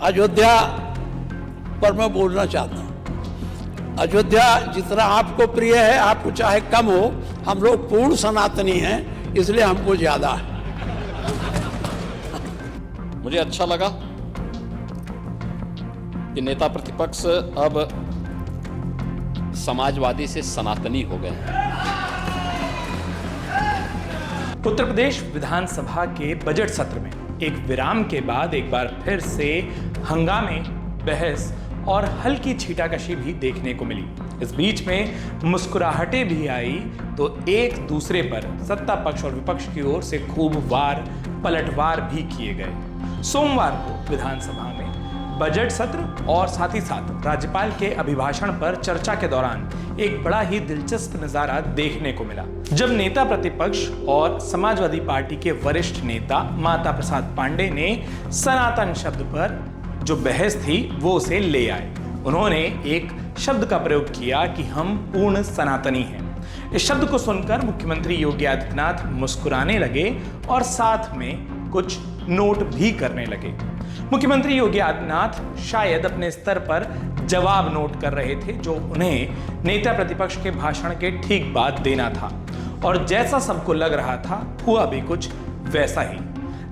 अयोध्या पर मैं बोलना चाहता हूँ। अयोध्या जितना आपको प्रिय है, आपको चाहे कम हो, हम लोग पूर्ण सनातनी हैं, इसलिए हमको ज्यादा है। मुझे अच्छा लगा कि नेता प्रतिपक्ष अब समाजवादी से सनातनी हो गए हैं। उत्तर प्रदेश विधानसभा के बजट सत्र में एक विराम के बाद एक बार फिर से हंगामे, बहस और हल्की छींटाकशी भी देखने को मिली। इस बीच में मुस्कुराहटें भी आई तो एक दूसरे पर सत्ता पक्ष और विपक्ष की ओर से खूब वार पलटवार भी किए गए। सोमवार को विधानसभा में बजट सत्र और साथ ही साथ राज्यपाल के अभिभाषण पर चर्चा के दौरान एक बड़ा ही दिलचस्प नजारा देखने को मिला, जब नेता प्रतिपक्ष और समाजवादी पार्टी के वरिष्ठ नेता माता प्रसाद पांडे ने सनातन शब्द पर जो बहस थी वो उसे ले आए। उन्होंने एक शब्द का प्रयोग किया कि हम पूर्ण सनातनी हैं। इस शब्द को सुनकर मुख्यमंत्री योगी आदित्यनाथ मुस्कुराने लगे और साथ में कुछ नोट भी करने लगे। मुख्यमंत्री योगी आदित्यनाथ शायद अपने स्तर पर जवाब नोट कर रहे थे, जो उन्हें नेता प्रतिपक्ष के भाषण के ठीक बाद देना था, और जैसा सबको लग रहा था हुआ भी कुछ वैसा ही।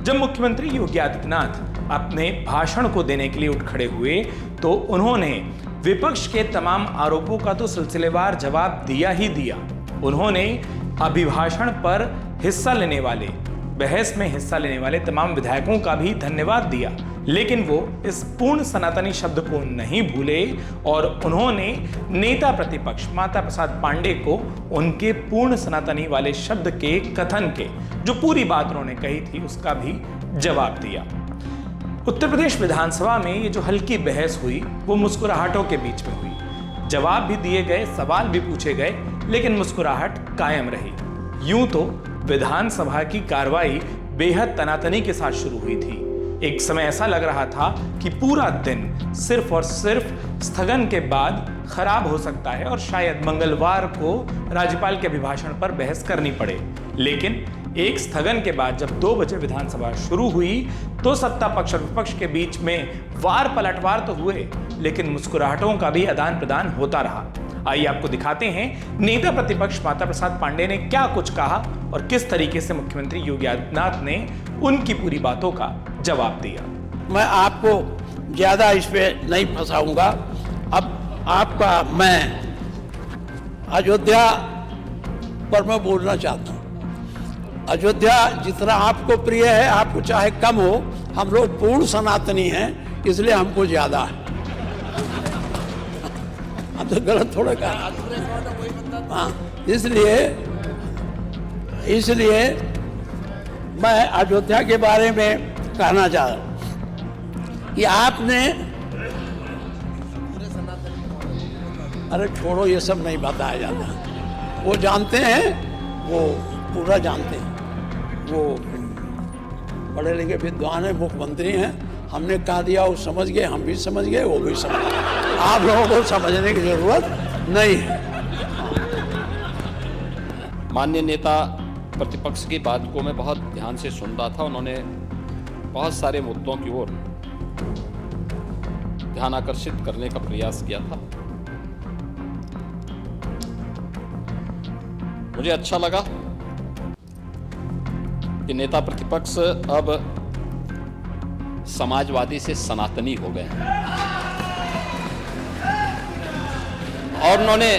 जब मुख्यमंत्री योगी आदित्यनाथ अपने भाषण को देने के लिए उठ खड़े हुए तो उन्होंने विपक्ष के तमाम आरोपों का तो सिलसिलेवार जवाब दिया ही दिया। उन्होंने अभिभाषण पर हिस्सा लेने वाले, बहस में हिस्सा लेने वाले तमाम विधायकों का भी धन्यवाद दिया, लेकिन वो इस पूर्ण सनातनी शब्द को नहीं भूले और उन्होंने नेता प्रतिपक्ष माता प्रसाद पांडे को उनके पूर्ण सनातनी वाले शब्द के कथन के जो पूरी बात उन्होंने कही थी उसका भी जवाब दिया। उत्तर प्रदेश विधानसभा में ये जो हल्की बहस हुई वो मुस्कुराहटों के बीच में हुई। जवाब भी दिए गए, सवाल भी पूछे गए, लेकिन मुस्कुराहट कायम रही। यूं तो विधानसभा की कार्रवाई बेहद तनातनी के साथ शुरू हुई थी। एक समय ऐसा लग रहा था कि पूरा दिन सिर्फ और सिर्फ स्थगन के बाद खराब हो सकता है और शायद मंगलवार को राज्यपाल के अभिभाषण पर बहस करनी पड़े। लेकिन एक स्थगन के बाद जब 2 बजे विधानसभा शुरू हुई तो सत्ता पक्ष और विपक्ष के बीच में वार पलटवार तो हुए, लेकिन मुस्कुराहटों का भी आदान प्रदान होता रहा। आइए आपको दिखाते हैं नेता प्रतिपक्ष माता प्रसाद पांडे ने क्या कुछ कहा और किस तरीके से मुख्यमंत्री योगी आदित्यनाथ ने उनकी पूरी बातों का जवाब दिया। मैं आपको ज्यादा इस पे नहीं फंसाऊंगा। अब आपका मैं अयोध्या पर मैं बोलना चाहता हूँ। अयोध्या जितना आपको प्रिय है, आपको चाहे कम हो, हम लोग पूर्ण सनातनी हैं, इसलिए हमको ज्यादा है। तो गलत थोड़ा कहा। हाँ, इसलिए मैं अयोध्या के बारे में कहना चाह रहा हूं कि आपने, अरे छोड़ो, ये सब नहीं बताया जाता। वो जानते हैं, वो पूरा जानते हैं, वो पढ़े लिखे विद्वान है, मुख्यमंत्री हैं। हमने कहा दिया वो समझ गए, हम भी समझ गए, वो भी समझ गए। आप लोगों को समझने की जरूरत नहीं है। माननीय नेता प्रतिपक्ष की बात को मैं बहुत ध्यान से सुन रहा था। उन्होंने बहुत सारे मुद्दों की ओर ध्यान आकर्षित करने का प्रयास किया था। मुझे अच्छा लगा कि नेता प्रतिपक्ष अब समाजवादी से सनातनी हो गए हैं और उन्होंने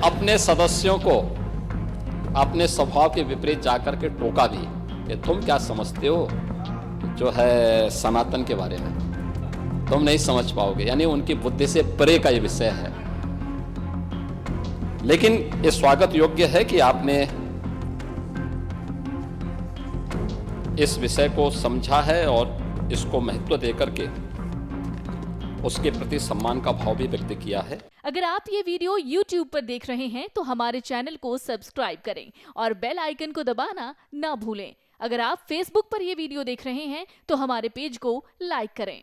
अपने सदस्यों को अपने स्वभाव के विपरीत जाकर के टोका भी कि तुम क्या समझते हो जो है सनातन के बारे में, तुम नहीं समझ पाओगे। यानी उनकी बुद्धि से परे का ये विषय है। लेकिन ये स्वागत योग्य है कि आपने इस विषय को समझा है और इसको महत्व देकर के उसके प्रति सम्मान का भाव भी व्यक्त किया है। अगर आप ये वीडियो YouTube पर देख रहे हैं तो हमारे चैनल को सब्सक्राइब करें और बेल आइकन को दबाना ना भूलें। अगर आप Facebook पर ये वीडियो देख रहे हैं तो हमारे पेज को लाइक करें।